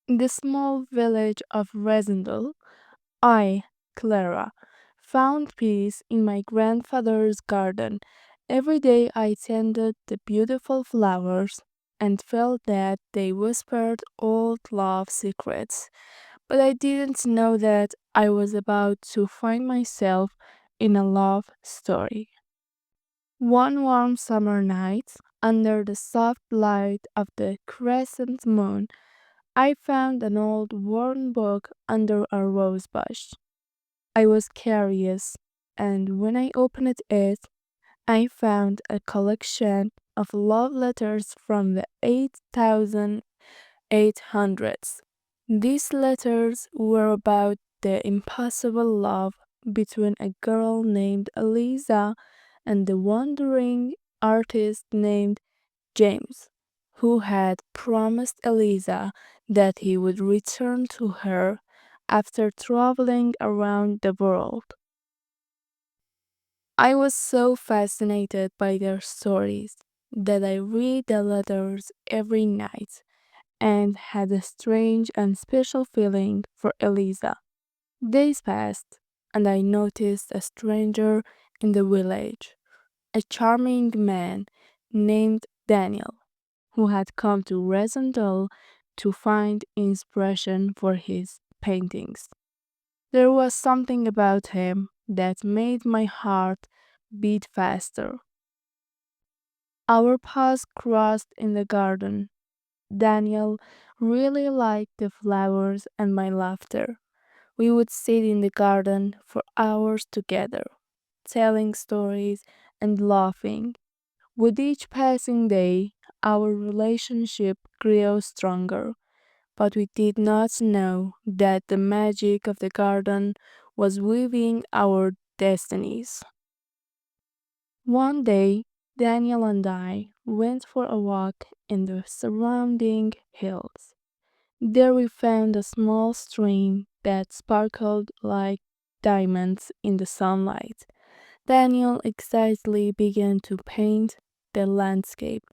In the small village of Rosendal, I, Clara, found peace in my grandfather's garden. Every day I tended the beautiful flowers and felt that they whispered old love secrets. But I didn't know that I was about to find myself in a love story. One warm summer night, under the soft light of the crescent moon, I found an old worn book under a rose bush. I was curious, and when I opened it, I found a collection of love letters from the 8,800s. These letters were about the impossible love between a girl named Eliza and the wandering artist named James, who had promised Eliza that he would return to her after traveling around the world. I was so fascinated by their stories that I read the letters every night and had a strange and special feeling for Eliza. Days passed, and I noticed a stranger in the village, a charming man named Daniel, who had come to Rosendal to find inspiration for his paintings. There was something about him that made my heart beat faster. Our paths crossed in the garden. Daniel really liked the flowers and my laughter. We would sit in the garden for hours together, telling stories and laughing. With each passing day, our relationship grew stronger, but we did not know that the magic of the garden was weaving our destinies. One day, Daniel and I went for a walk in the surrounding hills. There we found a small stream that sparkled like diamonds in the sunlight. Daniel excitedly began to paint the landscape,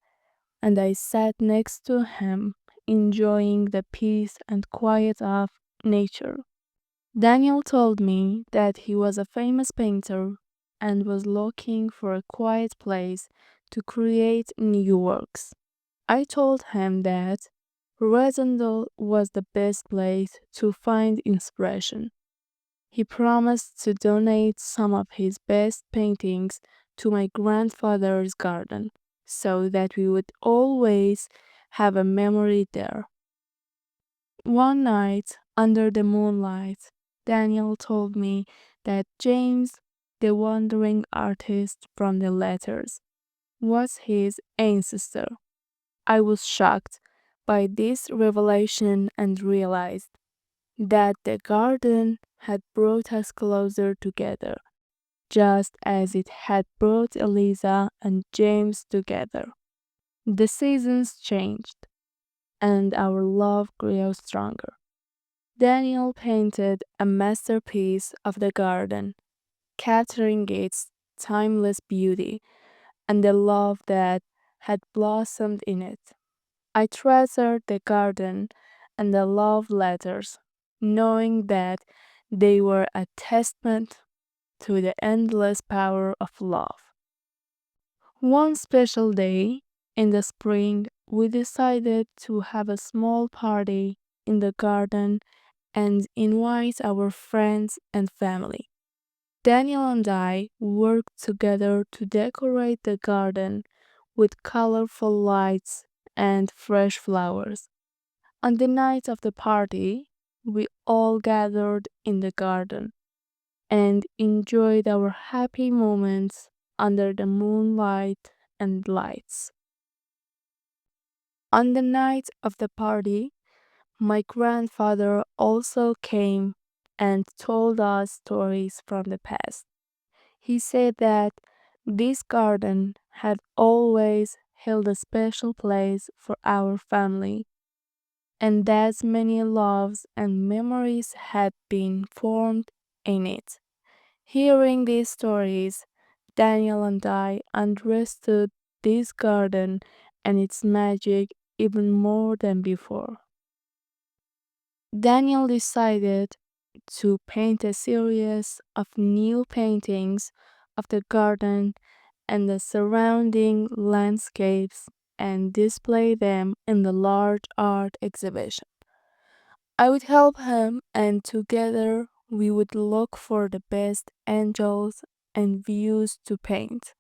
and I sat next to him, enjoying the peace and quiet of nature. Daniel told me that he was a famous painter and was looking for a quiet place to create new works. I told him that Rosendal was the best place to find inspiration. He promised to donate some of his best paintings to my grandfather's garden so that we would always have a memory there. One night, under the moonlight, Daniel told me that James, the wandering artist from the letters, was his ancestor. I was shocked by this revelation and realized that the garden had brought us closer together, just as it had brought Eliza and James together. The seasons changed, and our love grew stronger. Daniel painted a masterpiece of the garden, capturing its timeless beauty and the love that had blossomed in it. I treasured the garden and the love letters, knowing that they were a testament to the endless power of love. One special day in the spring, we decided to have a small party in the garden and invite our friends and family. Daniel and I worked together to decorate the garden with colorful lights and fresh flowers. On the night of the party, we all gathered in the garden and enjoyed our happy moments under the moonlight and lights. On the night of the party, my grandfather also came and told us stories from the past. He said that this garden had always held a special place for our family, and that many loves and memories had been formed in it. Hearing these stories, Daniel and I understood this garden and its magic even more than before. Daniel decided to paint a series of new paintings of the garden and the surrounding landscapes and display them in the large art exhibition. I would help him, and together we would look for the best angles and views to paint.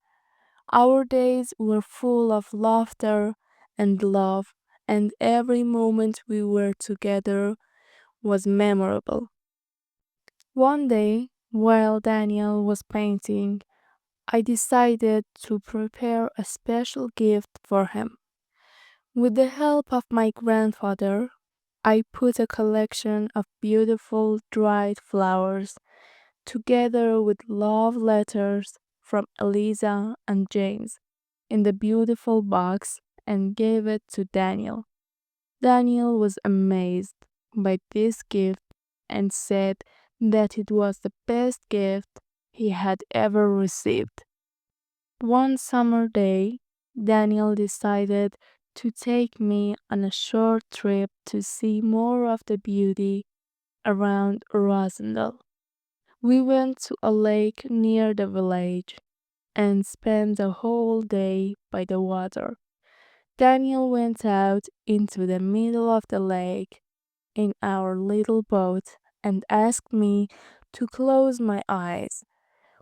Our days were full of laughter and love, and every moment we were together was memorable. One day, while Daniel was painting, I decided to prepare a special gift for him. With the help of my grandfather, I put a collection of beautiful dried flowers together with love letters from Eliza and James in the beautiful box and gave it to Daniel. Daniel was amazed by this gift and said that it was the best gift he had ever received. One summer day, Daniel decided to take me on a short trip to see more of the beauty around Rosendal. We went to a lake near the village and spent the whole day by the water. Daniel went out into the middle of the lake in our little boat and asked me to close my eyes.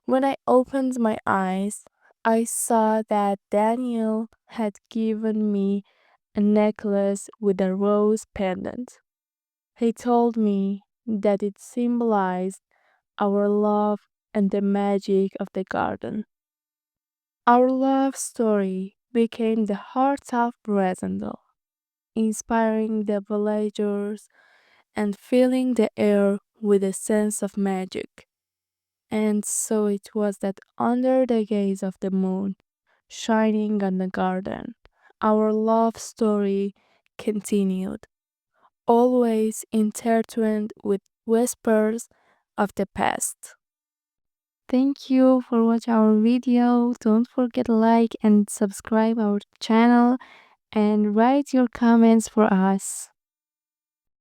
When I opened my eyes, I saw that Daniel had given me a necklace with a rose pendant. He told me that it symbolized our love and the magic of the garden. Our love story became the heart of Rosendal, inspiring the villagers and filling the air with a sense of magic. And so it was that under the gaze of the moon, shining on the garden, our love story continued, always intertwined with whispers of the past. Thank you for watching our video. Don't forget to like and subscribe our channel and write your comments for us.